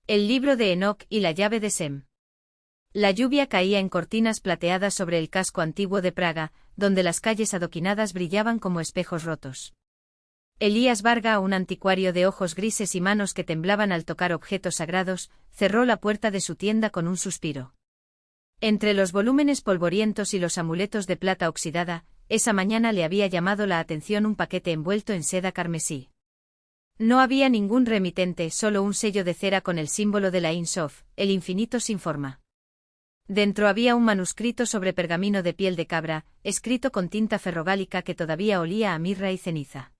El libro de Enoc y la llave de Sem. La lluvia caía en cortinas plateadas sobre el casco antiguo de Praga, donde las calles adoquinadas brillaban como espejos rotos. Elías Varga, un anticuario de ojos grises y manos que temblaban al tocar objetos sagrados, cerró la puerta de su tienda con un suspiro. Entre los volúmenes polvorientos y los amuletos de plata oxidada, esa mañana le había llamado la atención un paquete envuelto en seda carmesí. No había ningún remitente, solo un sello de cera con el símbolo de la Ein Sof, el infinito sin forma. Dentro había un manuscrito sobre pergamino de piel de cabra, escrito con tinta ferrogálica que todavía olía a mirra y ceniza.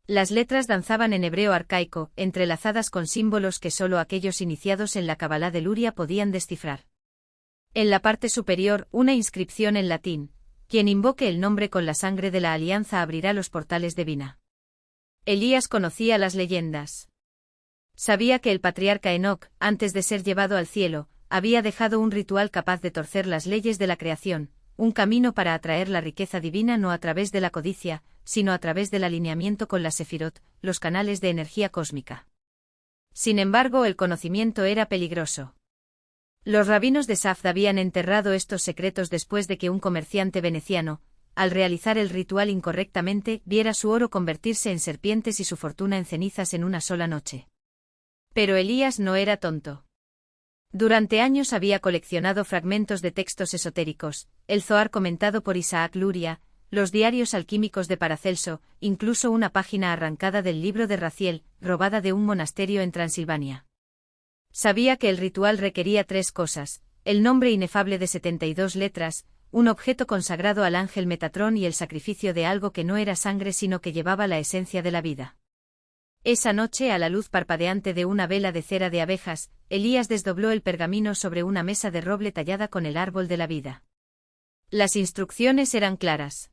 Las letras danzaban en hebreo arcaico, entrelazadas con símbolos que solo aquellos iniciados en la Cabalá de Luria podían descifrar. En la parte superior, una inscripción en latín: quien invoque el nombre con la sangre de la alianza abrirá los portales de Vina. Elías conocía las leyendas. Sabía que el patriarca Enoc, antes de ser llevado al cielo, había dejado un ritual capaz de torcer las leyes de la creación, un camino para atraer la riqueza divina no a través de la codicia, sino a través del alineamiento con la Sefirot, los canales de energía cósmica. Sin embargo, el conocimiento era peligroso. Los rabinos de Safd habían enterrado estos secretos después de que un comerciante veneciano, al realizar el ritual incorrectamente, viera su oro convertirse en serpientes y su fortuna en cenizas en una sola noche. Pero Elías no era tonto. Durante años había coleccionado fragmentos de textos esotéricos, el Zohar comentado por Isaac Luria, los diarios alquímicos de Paracelso, incluso una página arrancada del libro de Raziel, robada de un monasterio en Transilvania. Sabía que el ritual requería 3 cosas: el nombre inefable de 72 letras, un objeto consagrado al ángel Metatrón y el sacrificio de algo que no era sangre sino que llevaba la esencia de la vida. Esa noche, a la luz parpadeante de una vela de cera de abejas, Elías desdobló el pergamino sobre una mesa de roble tallada con el árbol de la vida. Las instrucciones eran claras.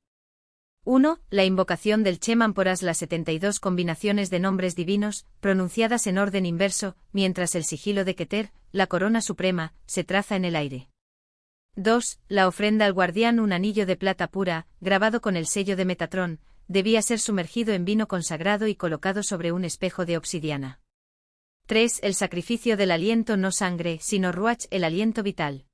1. La invocación del Chemanporas, las 72 combinaciones de nombres divinos, pronunciadas en orden inverso, mientras el sigilo de Keter, la corona suprema, se traza en el aire. 2. La ofrenda al guardián, un anillo de plata pura, grabado con el sello de Metatrón, debía ser sumergido en vino consagrado y colocado sobre un espejo de obsidiana. 3. El sacrificio del aliento, no sangre, sino ruach, el aliento vital.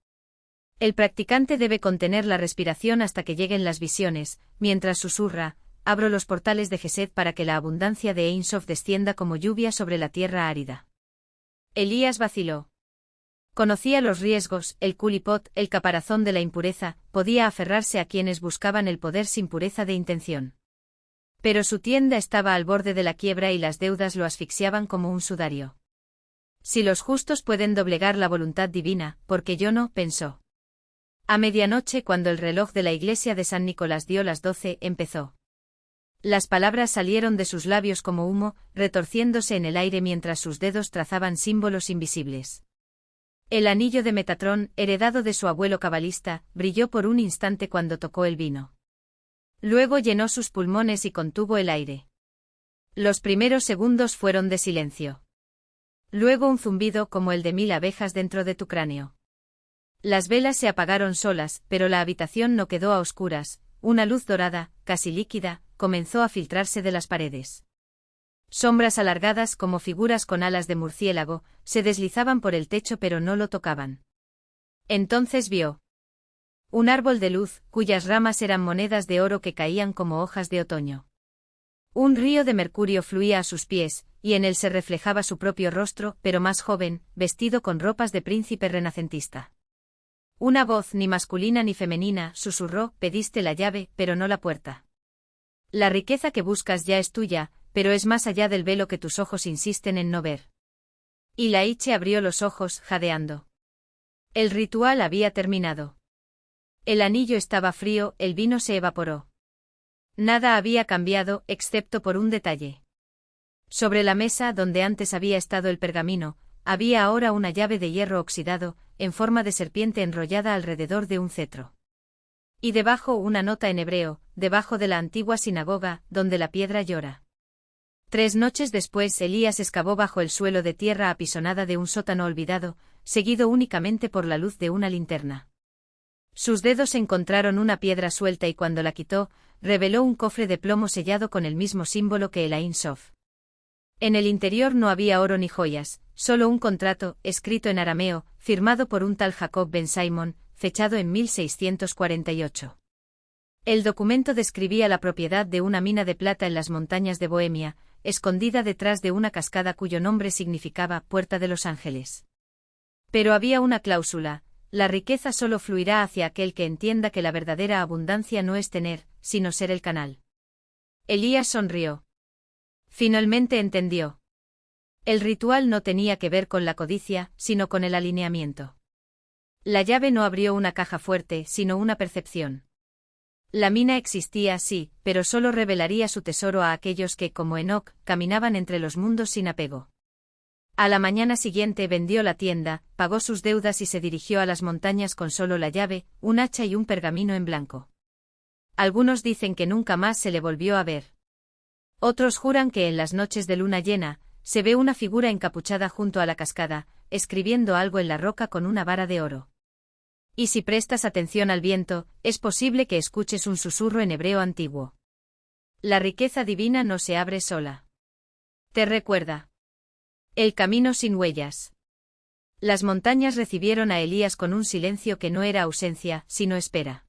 El practicante debe contener la respiración hasta que lleguen las visiones, mientras susurra: abro los portales de Gesed para que la abundancia de Ein Sof descienda como lluvia sobre la tierra árida. Elías vaciló. Conocía los riesgos, el culipot, el caparazón de la impureza, podía aferrarse a quienes buscaban el poder sin pureza de intención. Pero su tienda estaba al borde de la quiebra y las deudas lo asfixiaban como un sudario. Si los justos pueden doblegar la voluntad divina, ¿por qué yo no?, pensó. A medianoche, cuando el reloj de la iglesia de San Nicolás dio las 12, empezó. Las palabras salieron de sus labios como humo, retorciéndose en el aire mientras sus dedos trazaban símbolos invisibles. El anillo de Metatrón, heredado de su abuelo cabalista, brilló por un instante cuando tocó el vino. Luego llenó sus pulmones y contuvo el aire. Los primeros segundos fueron de silencio. Luego un zumbido como el de 1000 abejas dentro de tu cráneo. Las velas se apagaron solas, pero la habitación no quedó a oscuras. Una luz dorada, casi líquida, comenzó a filtrarse de las paredes. Sombras alargadas como figuras con alas de murciélago, se deslizaban por el techo pero no lo tocaban. Entonces vio un árbol de luz, cuyas ramas eran monedas de oro que caían como hojas de otoño. Un río de mercurio fluía a sus pies, y en él se reflejaba su propio rostro, pero más joven, vestido con ropas de príncipe renacentista. Una voz, ni masculina ni femenina, susurró: pediste la llave, pero no la puerta. La riqueza que buscas ya es tuya, pero es más allá del velo que tus ojos insisten en no ver. Y Laiche abrió los ojos, jadeando. El ritual había terminado. El anillo estaba frío, el vino se evaporó. Nada había cambiado, excepto por un detalle. Sobre la mesa donde antes había estado el pergamino, había ahora una llave de hierro oxidado, en forma de serpiente enrollada alrededor de un cetro. Y debajo una nota en hebreo: debajo de la antigua sinagoga, donde la piedra llora. 3 noches después, Elías excavó bajo el suelo de tierra apisonada de un sótano olvidado, seguido únicamente por la luz de una linterna. Sus dedos encontraron una piedra suelta y cuando la quitó, reveló un cofre de plomo sellado con el mismo símbolo que el Ein Sof. En el interior no había oro ni joyas, solo un contrato, escrito en arameo, firmado por un tal Jacob Ben Simon, fechado en 1648. El documento describía la propiedad de una mina de plata en las montañas de Bohemia, escondida detrás de una cascada cuyo nombre significaba Puerta de los Ángeles. Pero había una cláusula: la riqueza solo fluirá hacia aquel que entienda que la verdadera abundancia no es tener, sino ser el canal. Elías sonrió. Finalmente entendió. El ritual no tenía que ver con la codicia, sino con el alineamiento. La llave no abrió una caja fuerte, sino una percepción. La mina existía, sí, pero solo revelaría su tesoro a aquellos que, como Enoc, caminaban entre los mundos sin apego. A la mañana siguiente vendió la tienda, pagó sus deudas y se dirigió a las montañas con solo la llave, un hacha y un pergamino en blanco. Algunos dicen que nunca más se le volvió a ver. Otros juran que en las noches de luna llena, se ve una figura encapuchada junto a la cascada, escribiendo algo en la roca con una vara de oro. Y si prestas atención al viento, es posible que escuches un susurro en hebreo antiguo. La riqueza divina no se abre sola. Te recuerda. El camino sin huellas. Las montañas recibieron a Elías con un silencio que no era ausencia, sino espera.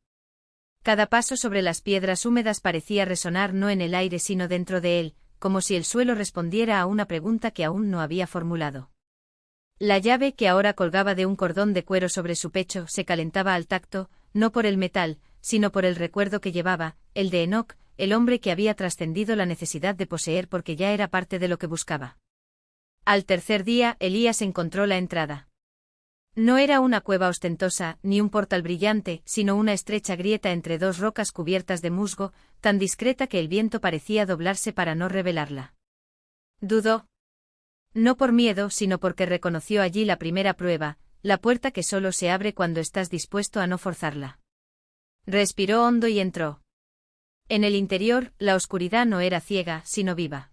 Cada paso sobre las piedras húmedas parecía resonar no en el aire sino dentro de él, como si el suelo respondiera a una pregunta que aún no había formulado. La llave que ahora colgaba de un cordón de cuero sobre su pecho se calentaba al tacto, no por el metal, sino por el recuerdo que llevaba, el de Enoc, el hombre que había trascendido la necesidad de poseer porque ya era parte de lo que buscaba. Al tercer día, Elías encontró la entrada. No era una cueva ostentosa, ni un portal brillante, sino una estrecha grieta entre dos rocas cubiertas de musgo, tan discreta que el viento parecía doblarse para no revelarla. Dudó. No por miedo, sino porque reconoció allí la primera prueba, la puerta que solo se abre cuando estás dispuesto a no forzarla. Respiró hondo y entró. En el interior, la oscuridad no era ciega, sino viva.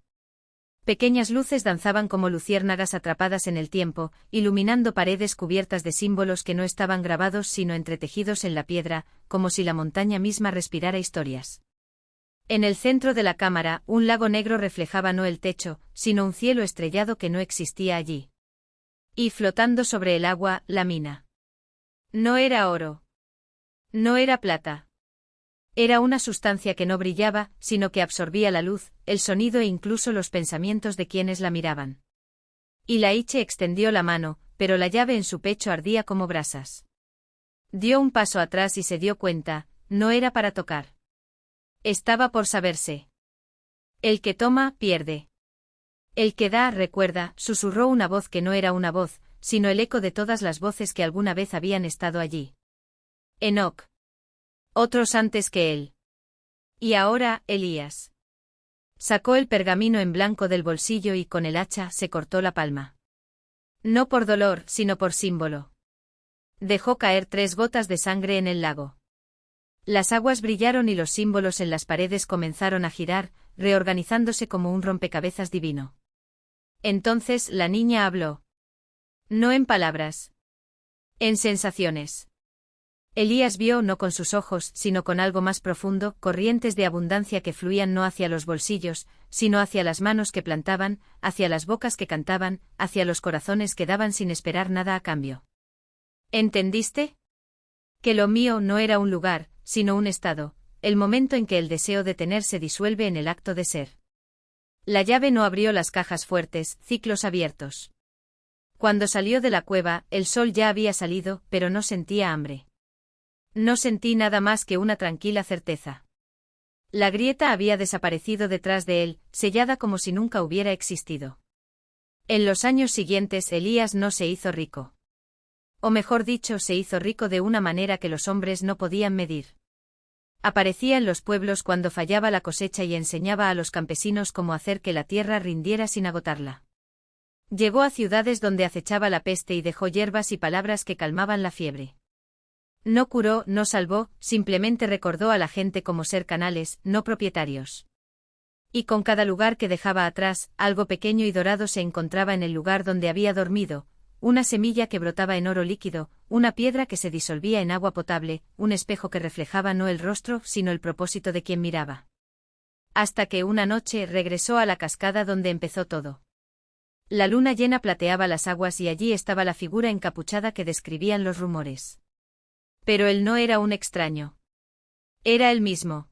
Pequeñas luces danzaban como luciérnagas atrapadas en el tiempo, iluminando paredes cubiertas de símbolos que no estaban grabados sino entretejidos en la piedra, como si la montaña misma respirara historias. En el centro de la cámara, un lago negro reflejaba no el techo, sino un cielo estrellado que no existía allí. Y flotando sobre el agua, la mina. No era oro. No era plata. Era una sustancia que no brillaba, sino que absorbía la luz, el sonido e incluso los pensamientos de quienes la miraban. Y Laiche extendió la mano, pero la llave en su pecho ardía como brasas. Dio un paso atrás y se dio cuenta, no era para tocar. Estaba por saberse. El que toma, pierde. El que da, recuerda, susurró una voz que no era una voz, sino el eco de todas las voces que alguna vez habían estado allí. Enoc. Otros antes que él. Y ahora, Elías. Sacó el pergamino en blanco del bolsillo y con el hacha se cortó la palma. No por dolor, sino por símbolo. Dejó caer 3 gotas de sangre en el lago. Las aguas brillaron y los símbolos en las paredes comenzaron a girar, reorganizándose como un rompecabezas divino. Entonces la niña habló. No en palabras. En sensaciones. Elías vio no con sus ojos, sino con algo más profundo, corrientes de abundancia que fluían no hacia los bolsillos, sino hacia las manos que plantaban, hacia las bocas que cantaban, hacia los corazones que daban sin esperar nada a cambio. ¿Entendiste? Que lo mío no era un lugar, sino un estado, el momento en que el deseo de tener se disuelve en el acto de ser. La llave no abrió las cajas fuertes, ciclos abiertos. Cuando salió de la cueva, el sol ya había salido, pero no sentía hambre. No sentí nada más que una tranquila certeza. La grieta había desaparecido detrás de él, sellada como si nunca hubiera existido. En los años siguientes Elías no se hizo rico. O mejor dicho, se hizo rico de una manera que los hombres no podían medir. Aparecía en los pueblos cuando fallaba la cosecha y enseñaba a los campesinos cómo hacer que la tierra rindiera sin agotarla. Llegó a ciudades donde acechaba la peste y dejó hierbas y palabras que calmaban la fiebre. No curó, no salvó, simplemente recordó a la gente como ser canales, no propietarios. Y con cada lugar que dejaba atrás, algo pequeño y dorado se encontraba en el lugar donde había dormido. Una semilla que brotaba en oro líquido, una piedra que se disolvía en agua potable, un espejo que reflejaba no el rostro, sino el propósito de quien miraba. Hasta que una noche regresó a la cascada donde empezó todo. La luna llena plateaba las aguas y allí estaba la figura encapuchada que describían los rumores. Pero él no era un extraño. Era él mismo.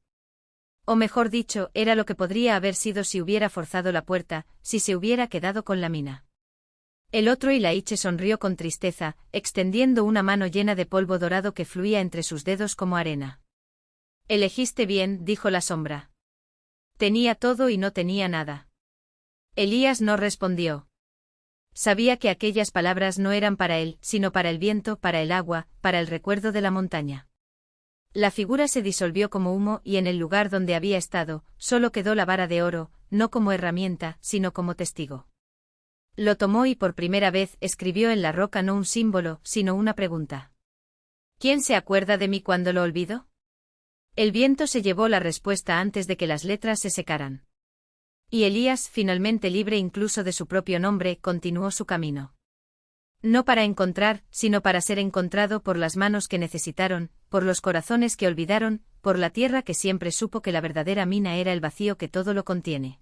O mejor dicho, era lo que podría haber sido si hubiera forzado la puerta, si se hubiera quedado con la mina. El otro Ilaiche sonrió con tristeza, extendiendo una mano llena de polvo dorado que fluía entre sus dedos como arena. Elegiste bien, dijo la sombra. Tenía todo y no tenía nada. Elías no respondió. Sabía que aquellas palabras no eran para él, sino para el viento, para el agua, para el recuerdo de la montaña. La figura se disolvió como humo y en el lugar donde había estado, solo quedó la vara de oro, no como herramienta, sino como testigo. Lo tomó y por primera vez escribió en la roca no un símbolo, sino una pregunta. ¿Quién se acuerda de mí cuando lo olvido? El viento se llevó la respuesta antes de que las letras se secaran. Y Elías, finalmente libre incluso de su propio nombre, continuó su camino. No para encontrar, sino para ser encontrado por las manos que necesitaron, por los corazones que olvidaron, por la tierra que siempre supo que la verdadera mina era el vacío que todo lo contiene.